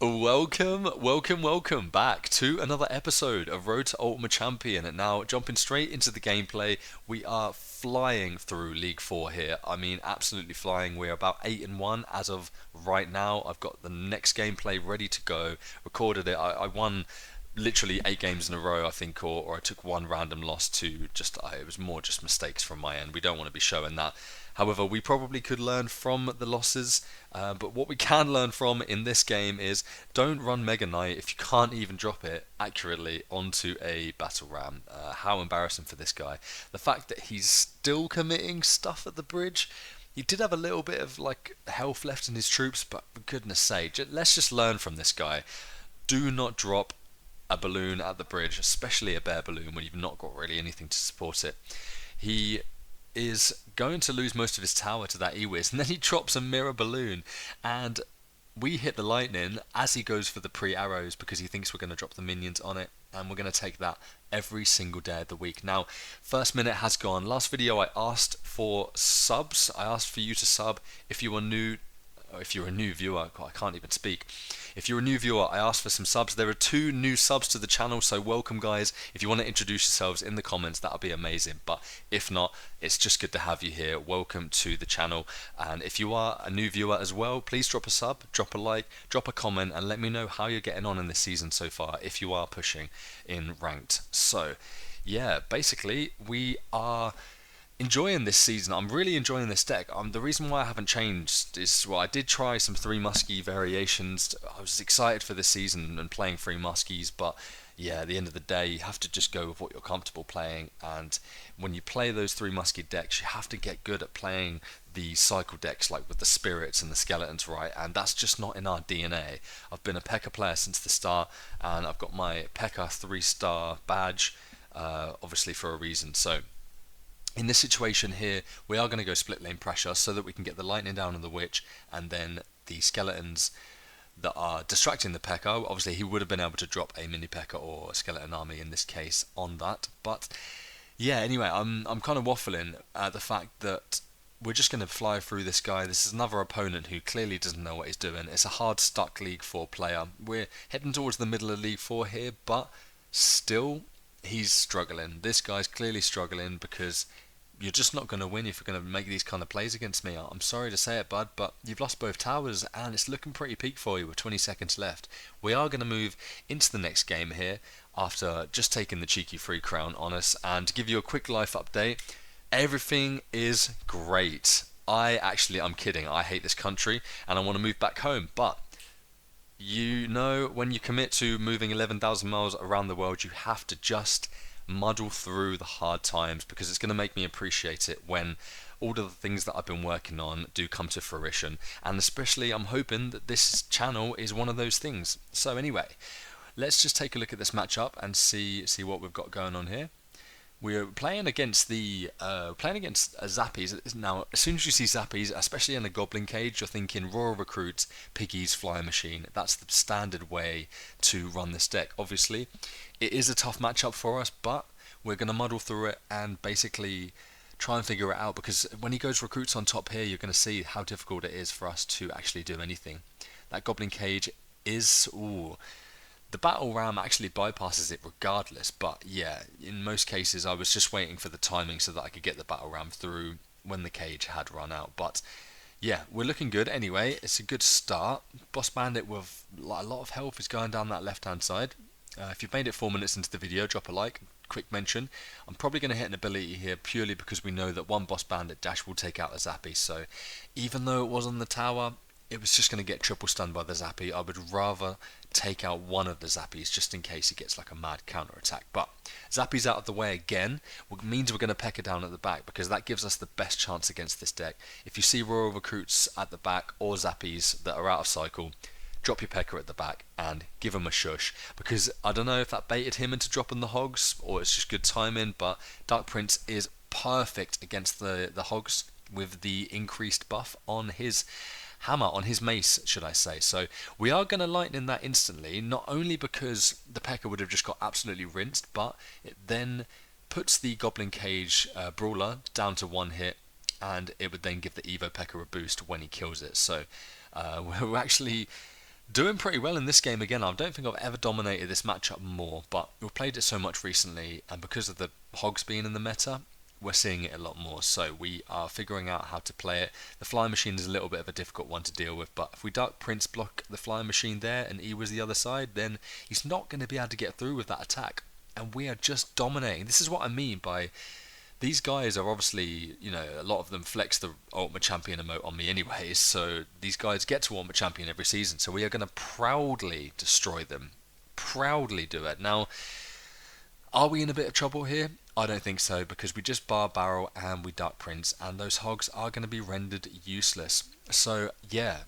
Welcome back to another episode of Road to Ultimate Champion. And now, jumping straight into the gameplay, we are flying through League 4 here. I mean, absolutely flying. We're about 8 and 1 as of right now. I've got the next gameplay ready to go. Recorded it. I won literally 8 games in a row, I think, or I took one random loss to just, it was more just mistakes from my end. We don't want to be showing that. However, we probably could learn from the losses, but what we can learn from in this game is don't run Mega Knight if you can't even drop it accurately onto a battle ram. How embarrassing for this guy. The fact that he's still committing stuff at the bridge. He did have a little bit of like health left in his troops, but for goodness sake, let's just learn from this guy. Do not drop a balloon at the bridge, especially a bare balloon when you've not got really anything to support it. He is going to lose most of his tower to that Ewiz, and then he drops a mirror balloon, and we hit the lightning as he goes for the pre-arrows because he thinks we're going to drop the minions on it, and we're going to take that every single day of the week. Now, first minute has gone. Last video I asked for subs. I asked for you to sub if you were new. If you're a new viewer, I can't even speak. If you're a new viewer, I asked for some subs. There are 2 new subs to the channel, so welcome, guys. If you want to introduce yourselves in the comments, that'll be amazing. But if not, it's just good to have you here. Welcome to the channel. And if you are a new viewer as well, please drop a sub, drop a like, drop a comment, and let me know how you're getting on in this season so far, if you are pushing in ranked. So, yeah, basically, we are enjoying this season. I'm really enjoying this deck. The reason why I haven't changed is, well, I did try some 3 muskie variations. I was excited for this season and playing 3 muskies, but yeah, at the end of the day, you have to just go with what you're comfortable playing. And when you play those 3 muskie decks, you have to get good at playing the cycle decks, like with the spirits and the skeletons, right? And that's just not in our DNA. I've been a P.E.K.K.A player since the start, and I've got my P.E.K.K.A 3-star badge, obviously for a reason. So in this situation here, we are going to go split lane pressure so that we can get the lightning down on the witch, and then the skeletons that are distracting the P.E.K.K.A. Obviously, he would have been able to drop a mini P.E.K.K.A or a skeleton army in this case on that. But yeah, anyway, I'm kind of waffling at the fact that we're just going to fly through this guy. This is another opponent who clearly doesn't know what he's doing. It's a hard stuck League 4 player. We're heading towards the middle of League 4 here, but still, he's struggling. This guy's clearly struggling because you're just not going to win if you're going to make these kind of plays against me. I'm sorry to say it, bud, but you've lost both towers and it's looking pretty peak for you with 20 seconds left. We are going to move into the next game here after just taking the cheeky free crown on us, and to give you a quick life update, everything is great. I'm kidding, I hate this country and I want to move back home, but you know, when you commit to moving 11,000 miles around the world, you have to just muddle through the hard times, because it's going to make me appreciate it when all of the things that I've been working on do come to fruition. And especially, I'm hoping that this channel is one of those things. So anyway, let's just take a look at this matchup and see what we've got going on here. We're playing against Zappies. Now, as soon as you see Zappies, especially in a Goblin Cage, you're thinking Royal Recruits, Piggies, Fly Machine. That's the standard way to run this deck. Obviously, it is a tough matchup for us, but we're going to muddle through it and basically try and figure it out, because when he goes Recruits on top here, you're going to see how difficult it is for us to actually do anything. That Goblin Cage is... ooh. The battle ram actually bypasses it regardless, but yeah, in most cases I was just waiting for the timing so that I could get the battle ram through when the cage had run out. But yeah, we're looking good anyway. It's a good start. Boss Bandit with a lot of health is going down that left hand side. If you've made it 4 minutes into the video, drop a like. Quick mention, I'm probably going to hit an ability here purely because we know that one Boss Bandit dash will take out a Zappy, so even though it was on the tower, it was just going to get triple stunned by the Zappy. I would rather take out one of the Zappies just in case he gets like a mad counter attack. But Zappy's out of the way again, which means we're going to P.E.K.K.A down at the back, because that gives us the best chance against this deck. If you see Royal Recruits at the back or Zappies that are out of cycle, drop your P.E.K.K.A at the back and give him a shush, because I don't know if that baited him into dropping the hogs or it's just good timing, but Dark Prince is perfect against the hogs with the increased buff on his hammer, on his mace, should I say. So we are going to lightning that instantly, not only because the P.E.K.K.A would have just got absolutely rinsed, but it then puts the Goblin Cage Brawler down to 1 hit, and it would then give the Evo P.E.K.K.A a boost when he kills it. So we're actually Doing pretty well in this game again. I don't think I've ever dominated this matchup more, but we've played it so much recently, and because of the hogs being in the meta, we're seeing it a lot more. So we are figuring out how to play it. The flying machine is a little bit of a difficult one to deal with, but if we Dark Prince block the flying machine there and E was the other side, then he's not going to be able to get through with that attack. And we are just dominating. This is what I mean by these guys are obviously, a lot of them flex the Ultimate Champion emote on me anyways, so these guys get to Ultimate Champion every season, so we are going to proudly destroy them. Proudly do it. Now, are we in a bit of trouble here? I don't think so, because we just bar barrel and we Dark Prince, and those hogs are going to be rendered useless. So, yeah,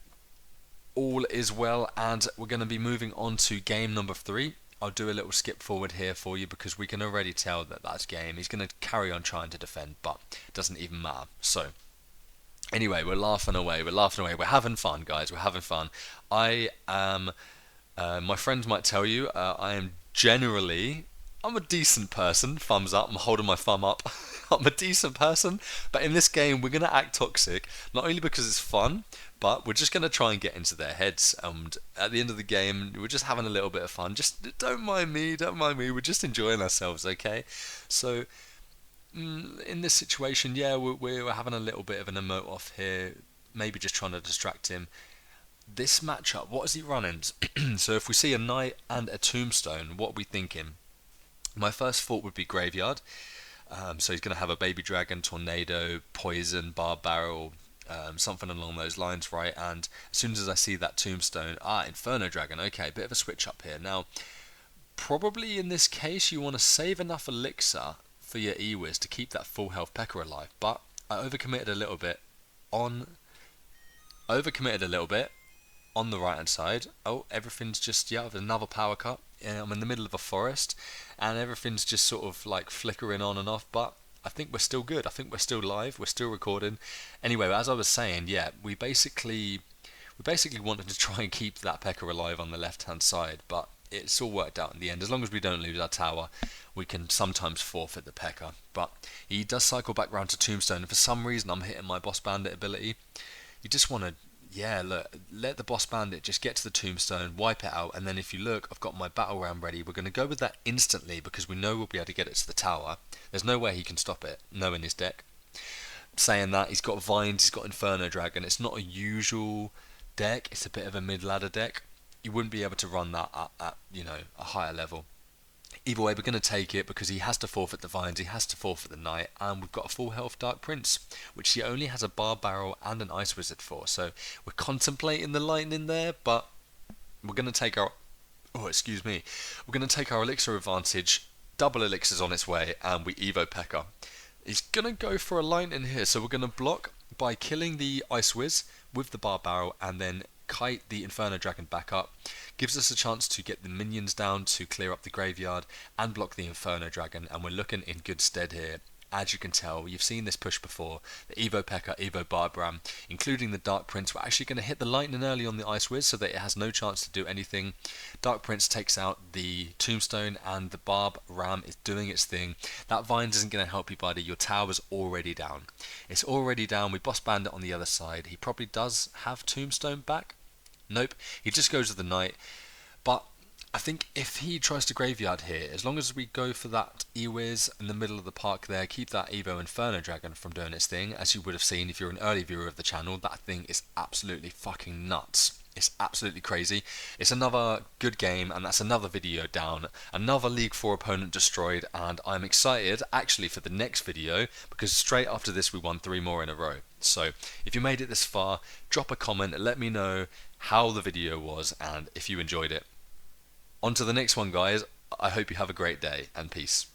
all is well, and we're going to be moving on to game number 3. I'll do a little skip forward here for you because we can already tell that that's game. He's going to carry on trying to defend, but it doesn't even matter. So, anyway, we're laughing away. We're having fun, guys. We're having fun. I am, my friends might tell you, I'm a decent person. Thumbs up. I'm holding my thumb up. I'm a decent person. But in this game, we're going to act toxic, not only because it's fun, but we're just going to try and get into their heads. And at the end of the game, we're just having a little bit of fun. Just don't mind me. We're just enjoying ourselves, okay? So, in this situation, yeah, we're having a little bit of an emote off here. Maybe just trying to distract him. This matchup, what is he running? So if we see a knight and a tombstone, what are we thinking? My first thought would be graveyard. So he's going to have a baby dragon, tornado, poison, bar barrel, something along those lines, right? And as soon as I see that tombstone, inferno dragon. Okay, bit of a switch up here. Now, probably in this case, you want to save enough elixir for your Ewiz to keep that full health P.E.K.K.A alive. But I overcommitted a little bit on the right hand side. Oh, everything's just, there's another power cut. I'm in the middle of a forest and everything's just sort of like flickering on and off, but I think we're still good. I think we're still live. We're still recording. Anyway, as I was saying, we basically wanted to try and keep that P.E.K.K.A alive on the left hand side, but it's all worked out in the end. As long as we don't lose our tower, we can sometimes forfeit the P.E.K.K.A. But he does cycle back round to Tombstone, and for some reason I'm hitting my Boss Bandit ability. You just want to, let the Boss Bandit just get to the Tombstone, wipe it out, and then if you look, I've got my Battle Ram ready. We're going to go with that instantly because we know we'll be able to get it to the tower. There's no way he can stop it, no in his deck. Saying that, he's got Vines, he's got Inferno Dragon. It's not a usual deck, it's a bit of a mid-ladder deck. You wouldn't be able to run that at a higher level. Either way, we're going to take it because he has to forfeit the Vines, he has to forfeit the Knight, and we've got a full health Dark Prince, which he only has a Bar Barrel and an Ice Wizard for. So we're contemplating the Lightning there, but we're going to take our... Oh, excuse me. We're going to take our Elixir advantage, double Elixirs on its way, and we Evo P.E.K.K.A. He's going to go for a Lightning here, so we're going to block by killing the Ice Wiz with the Bar Barrel, and then kite the Inferno Dragon back up. Gives us a chance to get the minions down to clear up the graveyard and block the Inferno Dragon, and we're looking in good stead here. As you can tell, you've seen this push before. The Evo P.E.K.K.A, Evo Barbram, including the Dark Prince. We're actually going to hit the Lightning early on the Ice Wiz so that it has no chance to do anything. Dark Prince takes out the Tombstone and the Barb Ram is doing its thing. That Vines isn't going to help you, buddy. Your tower's already down. It's already down. We Boss Bandit on the other side. He probably does have Tombstone back. Nope. He just goes with the Knight. But I think if he tries to graveyard here, as long as we go for that Ewiz in the middle of the park there, keep that Evo Inferno Dragon from doing its thing, as you would have seen if you're an early viewer of the channel, that thing is absolutely fucking nuts. It's absolutely crazy. It's another good game, and that's another video down, another League 4 opponent destroyed, and I'm excited actually for the next video, because straight after this we won 3 more in a row. So if you made it this far, drop a comment, let me know how the video was, and if you enjoyed it. On to the next one, guys. I hope you have a great day, and peace.